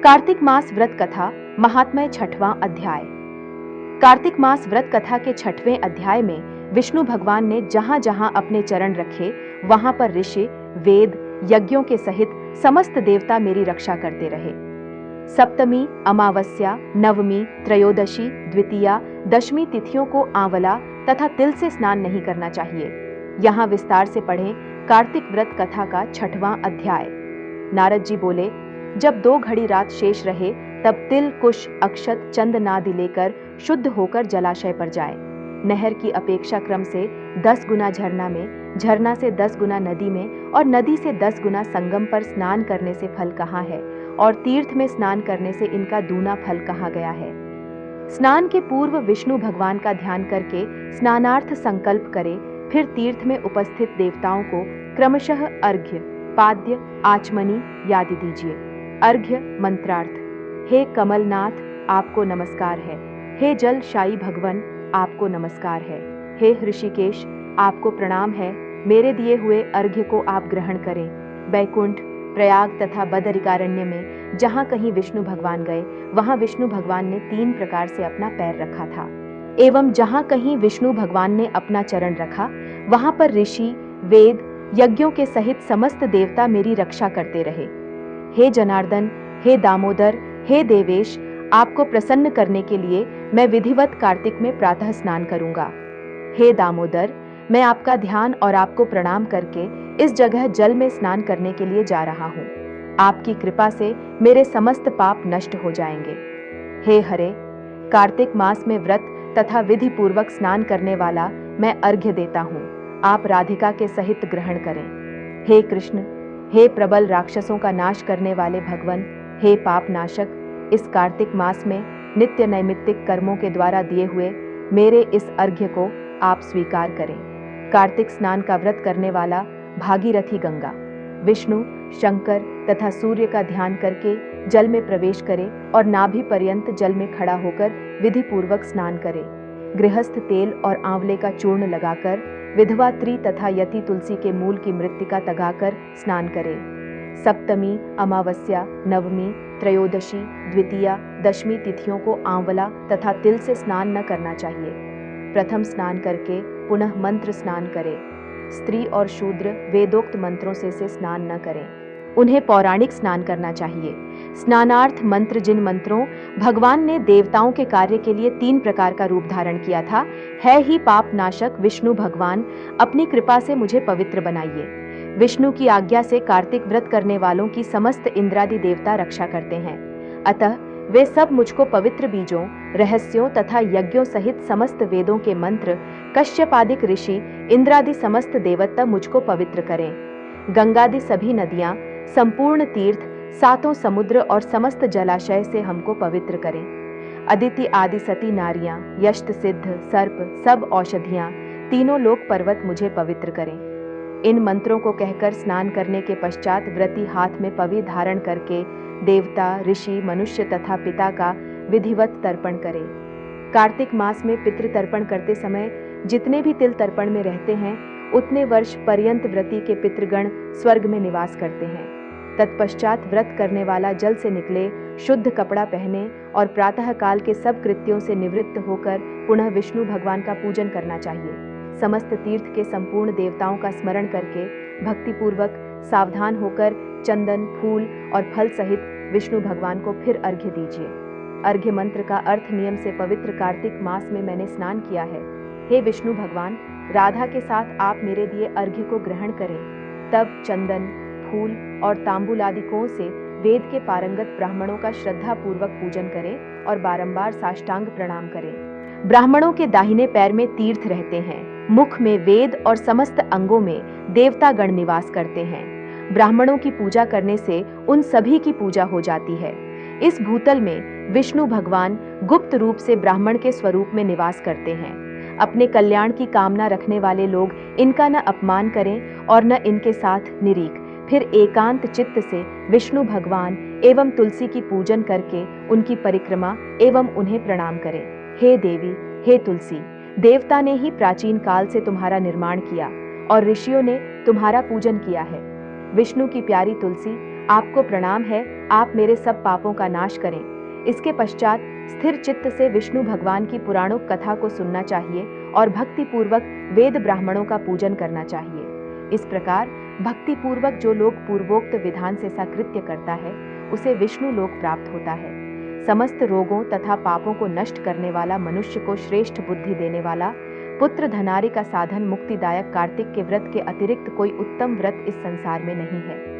कार्तिक मास व्रत कथा महात्म्य छठवां अध्याय। कार्तिक मास व्रत कथा के छठवें अध्याय में विष्णु भगवान ने जहां जहां अपने चरण रखे वहां पर ऋषि, वेद, यज्ञों के सहित समस्त देवता मेरी रक्षा करते रहे। सप्तमी, अमावस्या, नवमी, त्रयोदशी, द्वितीया, दशमी तिथियों को आंवला तथा तिल से स्नान नहीं करना चाहिए। यहाँ विस्तार से पढ़ें कार्तिक व्रत कथा का छठवां अध्याय। नारद जी बोले, जब 2 घड़ी रात शेष रहे तब तिल, कुश, अक्षत, चंदनादि लेकर शुद्ध होकर जलाशय पर जाए। नहर की अपेक्षा क्रम से 10 गुना झरना में, झरना से 10 गुना नदी में और नदी से 10 गुना संगम पर स्नान करने से फल कहाँ है और तीर्थ में स्नान करने से इनका दूना फल कहा गया है। स्नान के पूर्व विष्णु भगवान का ध्यान करके स्नानार्थ संकल्प करे, फिर तीर्थ में उपस्थित देवताओं को क्रमशः अर्घ्य, पाद्य, आचमनी आदि दीजिए। अर्घ्य मंत्रार्थ। हे कमलनाथ, आपको नमस्कार है। हे जल शाही भगवन, आपको नमस्कार है। हे ऋषिकेश, आपको प्रणाम है। मेरे दिए हुए अर्घ्य को आप ग्रहण करें। बैकुंठ, प्रयाग तथा बदरिकारण्य में जहाँ कहीं विष्णु भगवान गए वहाँ विष्णु भगवान ने 3 प्रकार से अपना पैर रखा था, एवं जहाँ कहीं विष्णु भगवान ने अपना चरण रखा वहाँ पर ऋषि, वेद, यज्ञों के सहित समस्त देवता मेरी रक्षा करते रहे। हे जनार्दन, हे दामोदर, हे देवेश, आपको प्रसन्न करने के लिए मैं विधिवत कार्तिक में प्रातः स्नान करूंगा। हे दामोदर, मैं आपका ध्यान और आपको प्रणाम करके इस जगह जल में स्नान करने के लिए जा रहा हूँ। आपकी कृपा से मेरे समस्त पाप नष्ट हो जाएंगे। हे हरे, कार्तिक मास में व्रत तथा विधि पूर्वक स्नान करने वाला मैं अर्घ्य देता हूँ, आप राधिका के सहित ग्रहण करें। हे कृष्ण, हे प्रबल राक्षसों का नाश करने वाले भगवन, हे पाप नाशक, इस कार्तिक मास में नित्य नैमित्तिक कर्मों के द्वारा दिए हुए मेरे इस अर्घ्य को आप स्वीकार करें। कार्तिक स्नान का व्रत करने वाला भागीरथी गंगा, विष्णु, शंकर तथा सूर्य का ध्यान करके जल में प्रवेश करे और नाभि पर्यंत जल में खड़ा होकर विधि पूर्वक स्नान करे। गृहस्थ तेल और आंवले का चूर्ण लगाकर विधवा त्री तथा यति तुलसी के मूल की मृत्तिका तगाकर स्नान करे। सप्तमी, अमावस्या, नवमी, त्रयोदशी, द्वितीया, दशमी तिथियों को आंवला तथा तिल से स्नान न करना चाहिए। प्रथम स्नान करके पुनः मंत्र स्नान करें। स्त्री और शूद्र वेदोक्त मंत्रों से स्नान न करें, उन्हें पौराणिक स्नान करना चाहिए। स्नानार्थ मंत्र, जिन मंत्रों भगवान ने देवताओं के कार्य के लिए 3 प्रकार का रूप धारण किया था, है ही पाप नाशक विष्णु भगवान, अपनी कृपा से मुझे पवित्र बनाइए। विष्णु की आज्ञा से कार्तिक व्रत करने वालों की समस्त इंद्रादि देवता रक्षा करते हैं, अतः वे सब मुझको पवित्र बीजों, रहस्यों तथा यज्ञों सहित समस्त वेदों के मंत्र, कश्यपादिक ऋषि, इंद्रादि समस्त देवता मुझको पवित्र करें। गंगादि सभी नदियां, संपूर्ण तीर्थ, 7 समुद्र और समस्त जलाशय से हमको पवित्र करें। अदिति आदि सती नारियां, यष्ट सिद्ध, सर्प, सब औषधियां, तीनों लोक पर्वत मुझे पवित्र करें। इन मंत्रों को कहकर स्नान करने के पश्चात व्रती हाथ में पवि धारण करके देवता, ऋषि, मनुष्य तथा पिता का विधिवत तर्पण करें। कार्तिक मास में पितृ तर्पण करते समय जितने भी तिल तर्पण में रहते हैं उतने वर्ष पर्यंत व्रती के पितृगण स्वर्ग में निवास करते हैं। तत्पश्चात व्रत करने वाला जल से निकले, शुद्ध कपड़ा पहने और प्रातः काल के सब कृत्यों से निवृत्त होकर पुनः विष्णु भगवान का पूजन करना चाहिए। समस्त तीर्थ के संपूर्ण देवताओं का स्मरण करके भक्तिपूर्वक सावधान होकर चंदन, फूल और फल सहित विष्णु भगवान को फिर अर्घ्य दीजिए। अर्घ्य मंत्र का अर्थ नियम से पवित्र कार्तिक मास में मैंने स्नान किया है। हे विष्णु भगवान, राधा के साथ आप मेरे दिए अर्घ्य को ग्रहण करें। तब चंदन, फूल और तांबूल आदिकों से वेद के पारंगत ब्राह्मणों का श्रद्धा पूर्वक पूजन करें और बारंबार साष्टांग प्रणाम करें। ब्राह्मणों के दाहिने पैर में तीर्थ रहते हैं, मुख में वेद और समस्त अंगों में देवता गण निवास करते हैं। ब्राह्मणों की पूजा करने से उन सभी की पूजा हो जाती है। इस भूतल में विष्णु भगवान गुप्त रूप से ब्राह्मण के स्वरूप में निवास करते हैं। अपने कल्याण की कामना रखने वाले लोग इनका न अपमान करें और न इनके साथ निरीक, फिर एकांत चित्त से विष्णु भगवान एवं तुलसी की पूजन करके उनकी परिक्रमा एवं उन्हें प्रणाम करें। हे देवी, हे तुलसी, देवता ने ही प्राचीन काल से तुम्हारा निर्माण किया और ऋषियों ने तुम्हारा पूजन किया है। विष्णु की प्यारी तुलसी आपको प्रणाम है, आप मेरे सब पापों का नाश करें। इसके पश्चात स्थिर चित्त से विष्णु भगवान की पुराणों कथा को सुनना चाहिए और भक्ति पूर्वक वेद ब्राह्मणों का पूजन करना चाहिए। इस प्रकार भक्ति पूर्वक जो लोग पूर्वोक्त विधान से कृत्य करता है उसे विष्णु लोक प्राप्त होता है। समस्त रोगों तथा पापों को नष्ट करने वाला, मनुष्य को श्रेष्ठ बुद्धि देने वाला, पुत्र धनारी का साधन, मुक्तिदायक कार्तिक के व्रत के अतिरिक्त कोई उत्तम व्रत इस संसार में नहीं है।